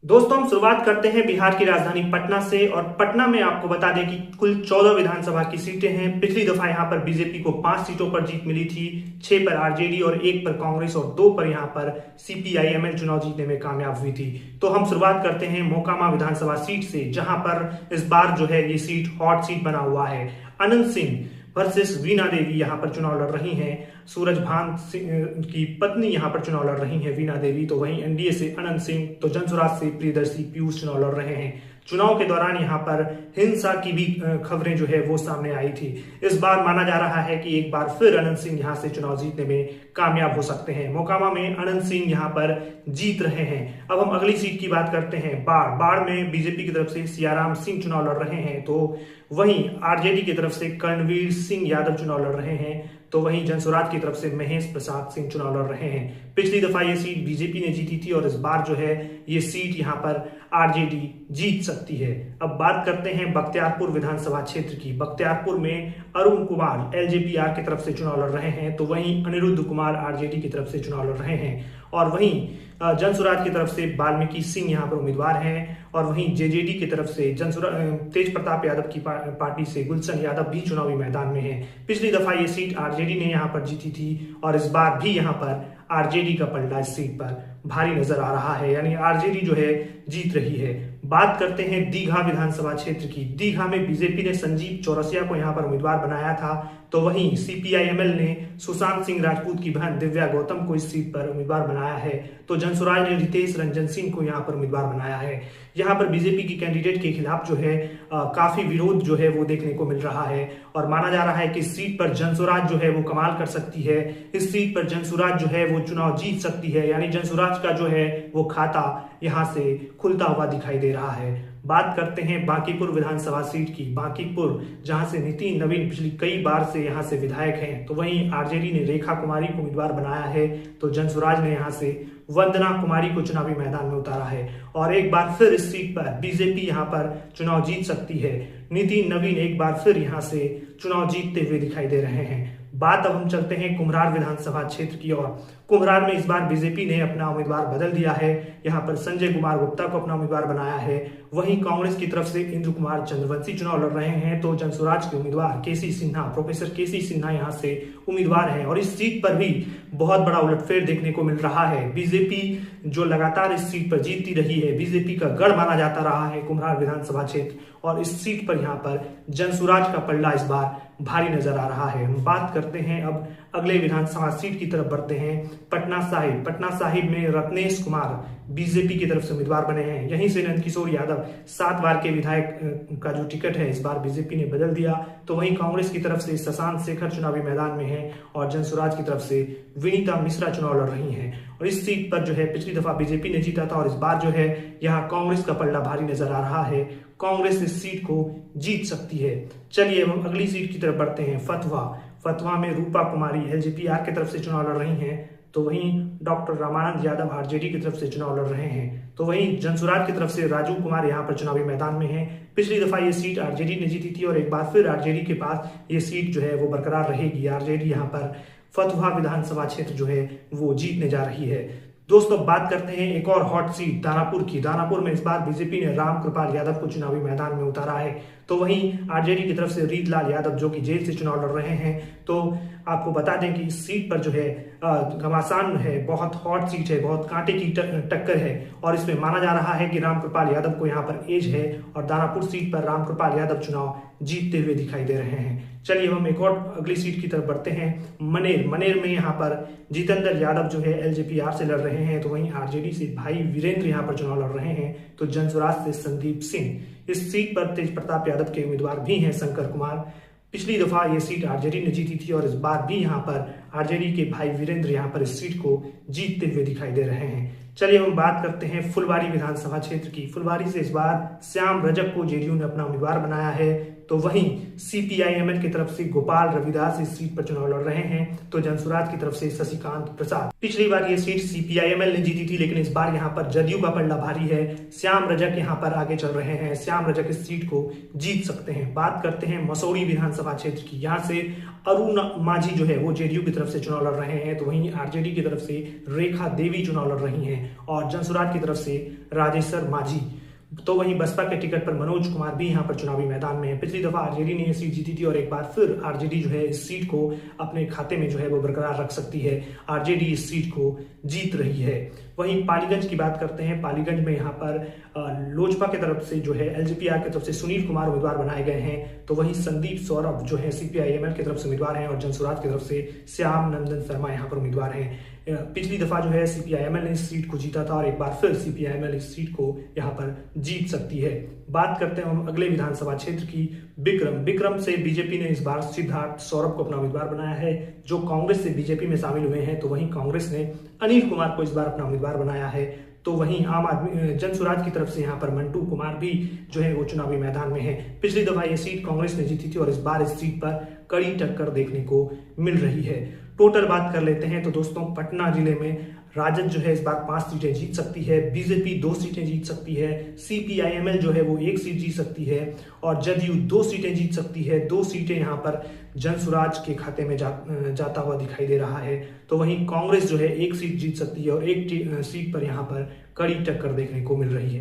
दोस्तों हम शुरुआत करते हैं बिहार की राजधानी पटना से। और पटना में आपको बता दें कि कुल 14 विधानसभा की सीटें हैं। पिछली दफा यहां पर बीजेपी को 5 सीटों पर जीत मिली थी, 6 पर आरजेडी और 1 पर कांग्रेस और 2 पर यहां पर सीपीआई-एमएल चुनाव जीतने में कामयाब हुई थी। तो हम शुरुआत करते हैं मोकामा विधानसभा सीट से, जहां पर इस बार जो है ये सीट हॉट सीट बना हुआ है। अनंत सिंह वर्सेस वीणा देवी यहाँ पर चुनाव लड़ रही हैं। सूरजभान सिंह की पत्नी यहाँ पर चुनाव लड़ रही हैं, वीणा देवी। तो वहीं एनडीए से अनंत सिंह, तो जनसुराज से प्रियदर्शी पीयूष चुनाव लड़ रहे हैं। चुनाव के दौरान यहाँ पर हिंसा की भी खबरें जो है वो सामने आई थी। इस बार माना जा रहा है कि एक बार फिर अनंत सिंह यहाँ से चुनाव जीतने में कामयाब हो सकते हैं। मोकामा में अनंत सिंह यहाँ पर जीत रहे हैं। अब हम अगली सीट की बात करते हैं, बाढ़ में बीजेपी की तरफ से सियाराम सिंह चुनाव लड़ रहे हैं। तो वहीं आरजेडी की तरफ से कर्णवीर सिंह यादव चुनाव लड़ रहे हैं। तो वहीं जनसुराज की तरफ से महेश प्रसाद सिंह चुनाव लड़ रहे हैं। पिछली दफा ये सीट बीजेपी ने जीती थी और इस बार जो है ये सीट यहाँ पर आरजेडी जीत सकती है। अब बात करते हैं बख्तियारपुर विधानसभा क्षेत्र की। बख्तियारपुर में अरुण कुमार एलजेपीआर की तरफ से चुनाव लड़ रहे हैं। तो वहीं अनिरुद्ध कुमार आरजेडी की तरफ से चुनाव लड़ रहे हैं। और वहीं जनसुराज की तरफ से वाल्मीकि सिंह यहाँ पर उम्मीदवार हैं। और वहीं जेजेडी की तरफ से तेज प्रताप यादव की पार्टी से गुलशन यादव भी चुनावी मैदान में है। पिछली दफा ये सीट आरजेडी ने यहाँ पर जीती थी और इस बार भी यहाँ पर आरजेडी का पलड़ा इस सीट पर भारी नजर आ रहा है, यानी आरजेडी जो है जीत रही है। बात करते हैं दीघा विधानसभा क्षेत्र की। दीघा में बीजेपी ने संजीव चौरसिया को यहाँ पर उम्मीदवार बनाया था। तो वहीं सीपीआई-एमएल ने सुशांत सिंह राजपूत की बहन दिव्या गौतम को इस सीट पर उम्मीदवार बनाया है। तो जनसुराज ने रितेश रंजन सिंह को यहाँ पर उम्मीदवार बनाया है। यहाँ पर बीजेपी की कैंडिडेट के खिलाफ जो है काफी विरोध जो है वो देखने को मिल रहा है। और माना जा रहा है कि इस सीट पर जनसुराज जो है वो कमाल कर सकती है। इस सीट पर जनसुराज जो है वो चुनाव जीत सकती है, यानी जनसुराज का जो है वो खाता यहाँ से खुलता हुआ दिखाई दे रहा है। बात करते हैं बांकीपुर विधानसभा सीट की। बांकीपुर जहां से नितिन नवीन पिछली कई बार से यहां से विधायक हैं। तो वहीं आरजेडी ने रेखा कुमारी को उम्मीदवार बनाया है। तो जनसुराज ने यहां से वंदना कुमारी को चुनावी मैदान में उतारा है। और एक बार फिर इस सीट पर बीजेपी यहां पर चुनाव जीत सकती है। नितिन नवीन एक बार फिर यहां से चुनाव जीतते हुए दिखाई दे रहे हैं। बात अब हम चलते हैं कुम्हरार विधानसभा क्षेत्र की ओर। कुम्हरार में इस बार बीजेपी ने अपना उम्मीदवार बदल दिया है। यहाँ पर संजय कुमार गुप्ता को अपना उम्मीदवार बनाया है। वहीं कांग्रेस की तरफ से इंद्र कुमार चंद्रवंशी चुनाव लड़ रहे हैं। तो जनसुराज के उम्मीदवार केसी सिन्हा, प्रोफेसर केसी सिन्हा यहाँ से उम्मीदवार हैं। और इस सीट पर भी बहुत बड़ा उलटफेर देखने को मिल रहा है। बीजेपी जो लगातार इस सीट पर जीतती रही है, बीजेपी का गढ़ माना जाता रहा है कुम्हरार विधानसभा क्षेत्र, और इस सीट पर यहाँ पर जनसुराज का पलड़ा इस बार भारी नजर आ रहा है। हम बात करते हैं अब अगले विधानसभा सीट की तरफ बढ़ते हैं, पटना साहिब। पटना साहिब में रत्नेश कुमार बीजेपी की तरफ से उम्मीदवार बने हैं। यहीं से नंदकिशोर यादव 7 बार के विधायक का जो टिकट है इस बार बीजेपी ने बदल दिया। तो वहीं कांग्रेस की तरफ से शशांक शेखर चुनावी मैदान में है और जनसुराज की तरफ से विनीता मिश्रा चुनाव लड़ रही हैं। और इस सीट पर जो है पिछली दफा बीजेपी ने जीता था और इस बार जो है यहाँ कांग्रेस का पलड़ा भारी नजर आ रहा है। कांग्रेस इस सीट को जीत सकती है। चलिए हम अगली सीट की तरफ बढ़ते हैं, फतवा में रूपा कुमारी एलजेपीआर की तरफ से चुनाव लड़ रही हैं। तो वहीं डॉक्टर रामानंद यादव आरजेडी की तरफ से चुनाव लड़ रहे हैं। तो वहीं जनसुराज की तरफ से राजू कुमार यहाँ पर चुनावी मैदान में हैं। पिछली दफा ये सीट आरजेडी ने जीती थी और एक बार फिर आरजेडी के पास ये सीट जो है वो बरकरार रहेगी। आरजेडी यहाँ पर फतवा विधानसभा क्षेत्र जो है वो जीतने जा रही है। दोस्तों बात करते हैं एक और हॉट सीट दानापुर की। दानापुर में इस बार बीजेपी ने रामकृपाल यादव को चुनावी मैदान में उतारा है। तो वहीं आरजेडी की तरफ से रीतलाल यादव जो कि जेल से चुनाव लड़ रहे हैं। तो आपको बता दें कि इस सीट पर जो है घमासान है, बहुत हॉट सीट है, बहुत कांटे की टक्कर है। और इसमें माना जा रहा है कि रामकृपाल यादव को यहाँ पर एज है और दानापुर सीट पर रामकृपाल यादव चुनाव जीतते हुए दिखाई दे रहे हैं। चलिए हम एक और अगली सीट की तरफ बढ़ते हैं, मनेर में यहाँ पर जितेंद्र यादव जो है एलजेपीआर से लड़ रहे हैं। तो वहीं आरजेडी से भाई वीरेंद्र यहाँ पर चुनाव लड़ रहे हैं। तो जनसुराज से संदीप सिंह, इस सीट पर तेज प्रताप यादव के उम्मीदवार भी हैं शंकर कुमार। पिछली दफा ये सीट आरजेडी ने जीती थी और इस बार भी यहाँ पर आरजेडी के भाई वीरेंद्र यहाँ पर इस सीट को जीतते हुए दिखाई दे रहे हैं। चलिए हम बात करते हैं फुलवारी विधानसभा क्षेत्र की। फुलवारी से इस बार श्याम रजक को जेडीयू ने अपना उम्मीदवार बनाया है। तो वहीं CPIML की तरफ से गोपाल रविदास इस सीट पर चुनाव लड़ रहे हैं, तो जनसुराज की तरफ से शशिकांत प्रसाद। पिछली बार ये सीट CPIML ने जीती थी, लेकिन इस बार यहाँ पर जदयू का पलड़ा भारी है। श्याम रजक यहाँ पर आगे चल रहे हैं, श्याम रजक इस सीट को जीत सकते हैं। बात करते हैं मसौड़ी विधानसभा क्षेत्र की। यहाँ से अरुण माझी जो है वो जेडीयू की तरफ से चुनाव लड़ रहे हैं, तो वहीं आरजेडी की तरफ से रेखा देवी चुनाव लड़ रही हैं और जनसुराज की तरफ से राजेश्वर माझी। तो वहीं बसपा के टिकट पर मनोज कुमार भी यहाँ पर चुनावी मैदान में है। पिछली दफा आरजेडी ने यह सीट जीती थी और एक बार फिर आरजेडी जो है इस सीट को अपने खाते में जो है वो बरकरार रख सकती है। आरजेडी इस सीट को जीत रही है। वहीं पालीगंज की बात करते हैं। पालीगंज में यहाँ पर लोजपा की तरफ से जो है LJPR की तरफ से सुनील कुमार उम्मीदवार बनाए गए हैं, तो वहीं संदीप सौरभ जो है CPIML की तरफ से उम्मीदवार हैं और जनसुराज की तरफ से श्याम नंदन शर्मा यहाँ पर उम्मीदवार हैं। पिछली दफा जो है CPIML ने इस सीट को जीता था और एक बार फिर CPIML इस सीट को यहाँ पर जीत सकती है। बात करते हैं हम अगले विधानसभा क्षेत्र की, विक्रम से बीजेपी ने इस बार सिद्धार्थ सौरभ को अपना उम्मीदवार बनाया है, जो कांग्रेस से बीजेपी में शामिल हुए हैं। तो वहीं कांग्रेस ने अनिल कुमार को इस बार अपना उम्मीदवार बनाया है। तो वहीं आम आदमी जनसुराज की तरफ से यहाँ पर मंटू कुमार भी जो है वो चुनावी मैदान में है। पिछली दफा ये सीट कांग्रेस ने जीती थी और इस बार इस सीट पर कड़ी टक्कर देखने को मिल रही है। टोटल बात कर लेते हैं तो दोस्तों, पटना जिले में राजद जो है इस बार 5 सीटें जीत सकती है, बीजेपी 2 सीटें जीत सकती है, CPIML जो है वो 1 सीट जीत सकती है और जदयू 2 सीटें जीत सकती है। 2 सीटें यहाँ पर जनसुराज के खाते में जाता हुआ दिखाई दे रहा है। तो वहीं कांग्रेस जो है 1 सीट जीत सकती है और 1 सीट पर यहाँ पर कड़ी टक्कर देखने को मिल रही है।